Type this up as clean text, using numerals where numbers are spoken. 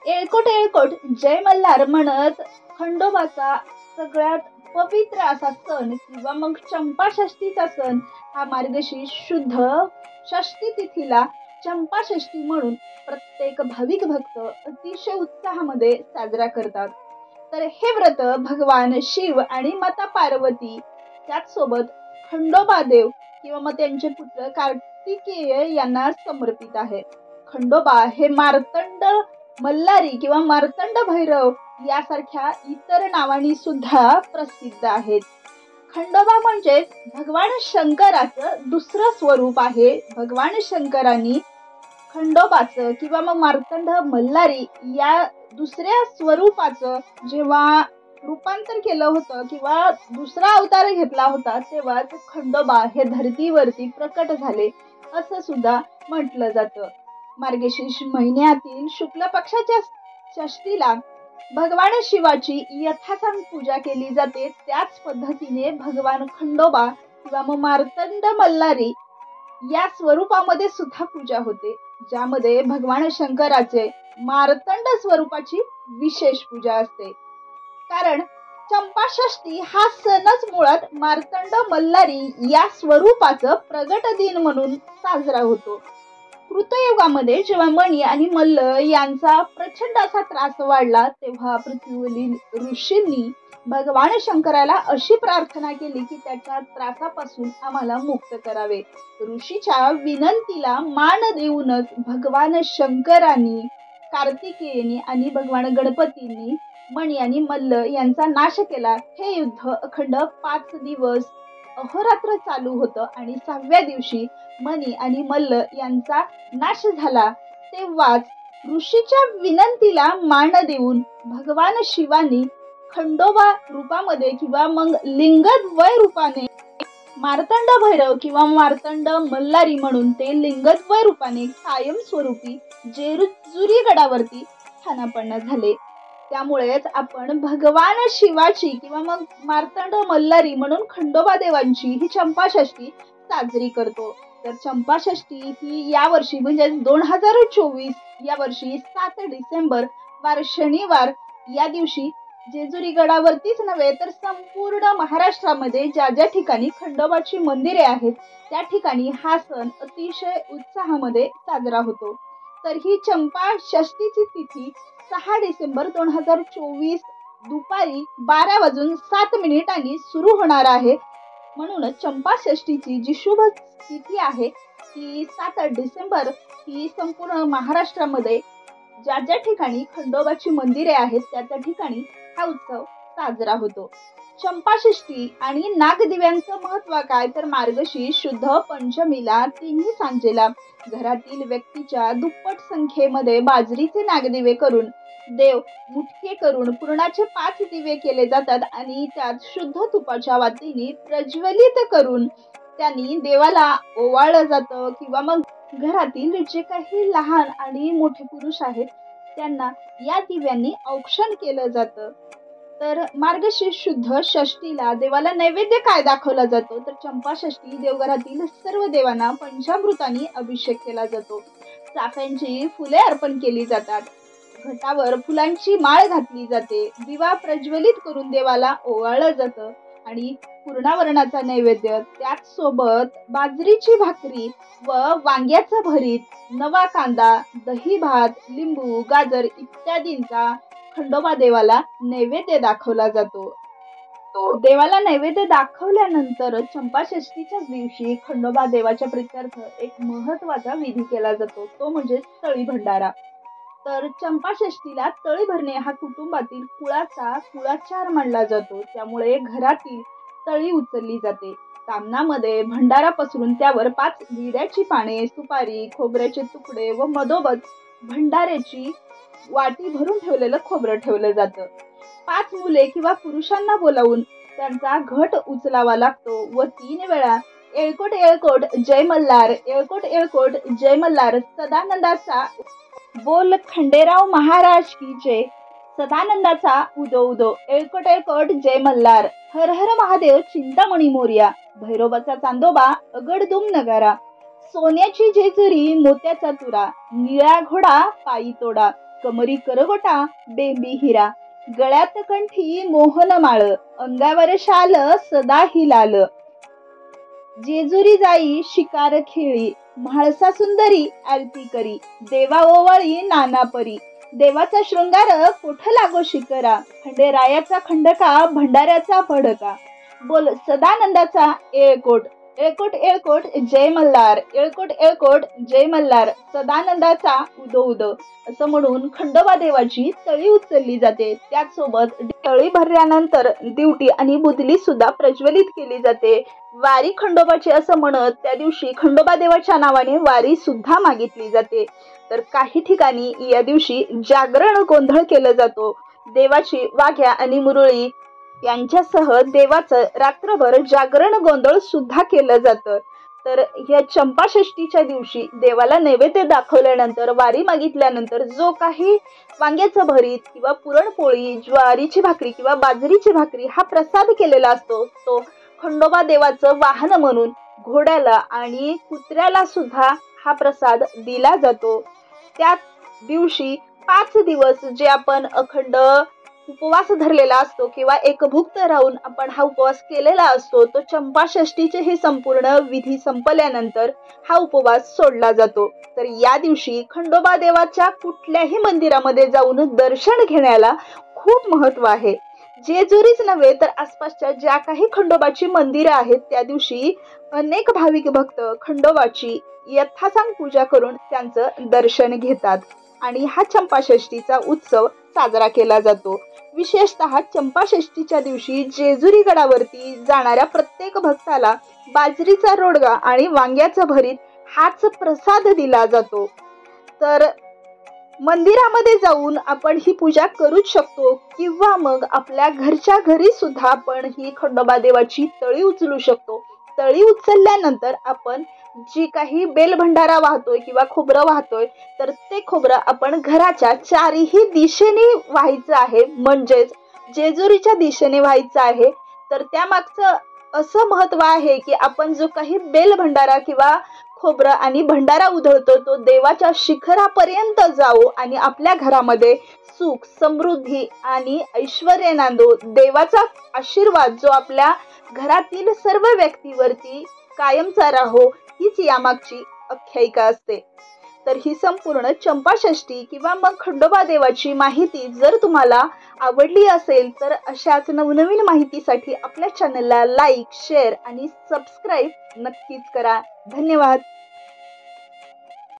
येळकोट येळकोट जय मल्हार म्हणत खंडोबाचा सगळ्यात पवित्र असा सण किंवा मग चंपाषष्ठीचा सण हा मार्गशीर्ष शुद्ध षष्ठी तिथीला चंपाषष्ठी म्हणून प्रत्येक भाविक भक्त अतिशय उत्साहामध्ये साजरा करतात. तर हे व्रत भगवान शिव आणि माता पार्वती त्याचसोबत खंडोबा देव किंवा मग त्यांचे पुत्र कार्तिकेय यांना समर्पित आहे. खंडोबा हे मार्तंड मल्हारी किंवा मार्तंड भैरव यासारख्या इतर नावांनी सुद्धा प्रसिद्ध आहेत. खंडोबा म्हणजे भगवान शंकराचं दुसरं स्वरूप आहे. भगवान शंकरांनी खंडोबाचं किंवा मग मार्तंड मल्हारी या दुसऱ्या स्वरूपाचं जेव्हा रूपांतर केलं होतं किंवा दुसरा अवतार घेतला होता तेव्हा खंडोबा हे धरतीवरती प्रकट झाले असं सुद्धा म्हटलं जातं. मार्गशीर्ष महिन्यातील शुक्ल पक्षाच्या षष्टीला भगवान शिवाची यथासांग पूजा केली जाते. त्याच पद्धतीने भगवान खंडोबा किंवा मग मार्तंड मल्हारी या स्वरूपामध्ये सुद्धा पूजा होते, ज्यामध्ये भगवान शंकराचे मार्तंड स्वरूपाची विशेष पूजा असते. कारण चंपाषष्ठी हा सणच मुळात मार्तंड मल्हारी या स्वरूपाचं प्रगट दिन म्हणून साजरा होतो. कृतयुगामध्ये जेव्हा मणी आणि मल्ल यांचा प्रचंड असा त्रास वाढला तेव्हा पृथ्वीवरील ऋषींनी भगवान शंकराला अशी प्रार्थना केली की त्याच्या त्रासापासून आम्हाला मुक्त करावे. ऋषीच्या विनंतीला मान देऊनच भगवान शंकरांनी, कार्तिकेयनी आणि भगवान गणपतींनी मणी आणि मल्ल यांचा नाश केला. हे युद्ध अखंड 5 दिवस अहोरात्र चालू होतं आणि 6व्या दिवशी मणी आणि मल्ल यांचा नाश झाला. तेव्हाच ऋषीच्या विनंतीला मान देऊन भगवान शिवानी खंडोबा रूपामध्ये किंवा मग लिंगद्वय रूपाने मार्तंड भैरव किंवा मार्तंड मल्हारी म्हणून ते लिंगद्वय रूपाने कायमस्वरूपी जेजुरी गडावरती स्थानापन्न झाले. त्यामुळेच आपण भगवान शिवाची किंवा मग मार्तंड मल्हारी म्हणून खंडोबा देवांची ही चंपाषष्ठी साजरी करतो. तर चंपाषष्ठी ही यावर्षी म्हणजे 2024 या वर्षी 7 डिसेंबर वार शनिवार या दिवशी जेजुरी गडावरतीच नव्हे तर संपूर्ण महाराष्ट्रामध्ये ज्या ज्या ठिकाणी खंडोबाची मंदिरे आहेत त्या ठिकाणी हा सण अतिशय उत्साहामध्ये साजरा होतो. तर ही चंपाषष्ठीची तिथी 6 डिसेंबर 2024 दुपारी 12:07 सुरू होणार आहे. म्हणूनच चंपाषष्ठीची जी शुभ तिथी आहे ती 7 डिसेंबर ही संपूर्ण महाराष्ट्रामध्ये ज्या ज्या ठिकाणी खंडोबाची मंदिरे आहेत त्या त्या ठिकाणी हा उत्सव साजरा होतो. चंपाषष्ठी आणि नागदिव्यांचं महत्व काय तर मार्गशीर्ष शुद्ध पंचमीला तिन्ही सांजेला घरातील व्यक्तीच्या दुप्पट संख्येमध्ये बाजरीचे नागदिवे करून देव मुठके करून पुरणाचे 5 दिवे केले जातात आणि त्यात शुद्ध तुपाच्या वातीने प्रज्वलित करून त्यांनी देवाला ओवाळलं जातं किंवा मग घरातील जे काही लहान आणि मोठे पुरुष आहेत त्यांना या दिव्यांनी औक्षण केलं जातं. तर मार्गशीर्ष शुद्ध षष्टीला देवाला नैवेद्य काय दाखवला जातो तर चंपाषष्ठी देवघरातील सर्व देवांना पंचामृताने अभिषेक केला जातो. चाफ्यांची फुले अर्पण केली जातात. घटावर फुलांची माळ घातली जाते. दिवा प्रज्वलित करून देवाला ओवाळलं जातं आणि पूर्णावरणाचा नैवेद्य त्याचसोबत बाजरीची भाकरी व वांग्याचं भरीत, नवा कांदा, दही भात, लिंबू, गाजर इत्यादींचा खंडोबा देवाला नैवेद्य दाखवला जातो. देवाला नैवेद्य दाखवल्यानंतर चंपाषष्ठीच्या दिवशी खंडोबा देवाच्या प्रीत्यर्थ एक महत्वाचा विधी केला जातो, तो म्हणजे तळी भंडारा. तर चंपाषष्ठीला तळी भरणे हा कुटुंबातील कुळाचार मानला जातो. त्यामुळे घरातील तळी उचलली जाते. तामणामध्ये भंडारा पसरून त्यावर 5 विड्याची पाने, सुपारी, खोबऱ्याचे तुकडे व मधोमध भंडाऱ्याची वाटी भरून ठेवलेलं खोबरं ठेवलं जातं. 5 मुले किंवा पुरुषांना बोलावून त्यांचा घट उचलावा लागतो व 3 वेळा येळकोट येळकोट जय मल्हार, येळकोट येळकोट जय मल्हार, सदानंदाचा बोल खंडेराव महाराज की जय, सदानंदाचा उदो उदो, येळकोट येळकोट जय मल्हार, हर हर महादेव चिंतामणी मोरया, भैरोबाचा चांदोबा अगडदुम नगारा, सोन्याची जेजुरी मोत्याचा तुरा, निळा घोडा पायी तोडा, कमरी करगोटा बेंबी हिरा, गळ्यात कंठी मोहन माळ, अंगावर शाल सदा ही लाल, जेजुरी जाई शिकार खेळी, म्हाळसा सुंदरी आरती करी, देवा ओवाळी नाना परी, देवाचा शृंगार कोठ लागो शिकरा, खंडेरायाचा खंडका भंडाऱ्याचा फडका, बोल सदानंदाचा येळकोट, येळकोट येळकोट जय मल्हार, येळकोट येळकोट जय मल्हार, सदानंदाचा उदो उदो, असं म्हणून खंडोबा देवाची तळी उचलली जाते. त्याचसोबत तळी भरल्यानंतर दिवटी आणि बुदली सुद्धा प्रज्वलित केली जाते. वारी खंडोबाची असं म्हणत त्या दिवशी खंडोबा देवाच्या नावाने वारी सुद्धा मागितली जाते. तर काही ठिकाणी या दिवशी जागरण गोंधळ केला जातो. देवाची वाघ्या आणि मुरळी यांच्यासह देवाचं रात्रभर जागरण गोंधळ सुद्धा केलं जातं. तर या चंपाषष्टीच्या दिवशी देवाला नैवेद्य दाखवल्यानंतर वारी मागितल्यानंतर जो काही वांग्याचं भरीत किंवा पुरणपोळी, ज्वारीची भाकरी किंवा बाजरीची भाकरी हा प्रसाद केलेला असतो, तो खंडोबा देवाचं वाहन म्हणून घोड्याला आणि कुत्र्याला सुद्धा हा प्रसाद दिला जातो. त्या दिवशी 5 दिवस जे आपण अखंड उपवास धरलेला असतो किंवा एकभुक्त राहून आपण हा उपवास केलेला असतो, तो चंपाषष्टीचे हे संपूर्ण विधी संपल्यानंतर हा उपवास सोडला जातो. तर या दिवशी खंडोबा देवाच्या कुठल्याही मंदिरामध्ये जाऊन दर्शन घेण्याला खूप महत्त्व आहे. जेजुरीच नव्हे तर आसपासच्या ज्या काही खंडोबाची मंदिरं आहेत त्या दिवशी अनेक भाविक भक्त खंडोबाची यथासांग पूजा करून त्यांचं दर्शन घेतात आणि हा चंपाषष्टीचा उत्सव साजरा केला जातो. विशेषतः चंपाषष्टीच्या दिवशी जेजुरी गडावरती जाणाऱ्या प्रत्येक भक्ताला बाजरीचा रोडगा आणि वांग्याचं भरीत हाच प्रसाद दिला जातो. तर मंदिरामध्ये जाऊन आपण ही पूजा करूच शकतो किंवा मग आपल्या घरच्या घरी सुद्धा आपण ही खंडोबा देवाची तळी उचलू शकतो. तळी उचलल्यानंतर आपण जी काही बेलभंडारा वाहतोय किंवा खोबरं वाहतोय तर ते खोबरं आपण घराच्या चारही दिशेने व्हायचं आहे, म्हणजेच जेजुरीच्या दिशेने व्हायचं आहे. तर त्यामागचं असं महत्त्व आहे की आपण जो काही बेलभंडारा किंवा खोबरं आणि भंडारा उधळतो तो देवाच्या शिखरापर्यंत जाओ आणि आपल्या घरामध्ये सुख, समृद्धी आणि ऐश्वर्य नांदो. देवाचा आशीर्वाद जो आपल्या घरातील सर्व व्यक्तीवरती कायमचा राहो, हीच यामागची आख्यायिका असते. तर ही संपूर्ण चंपाषष्टी किंवा मग खंडोबा देवाची माहिती जर तुम्हाला आवडली असेल तर अशाच नवनवीन माहितीसाठी आपल्या चॅनलला लाईक, शेअर आणि सबस्क्राईब नक्कीच करा. धन्यवाद.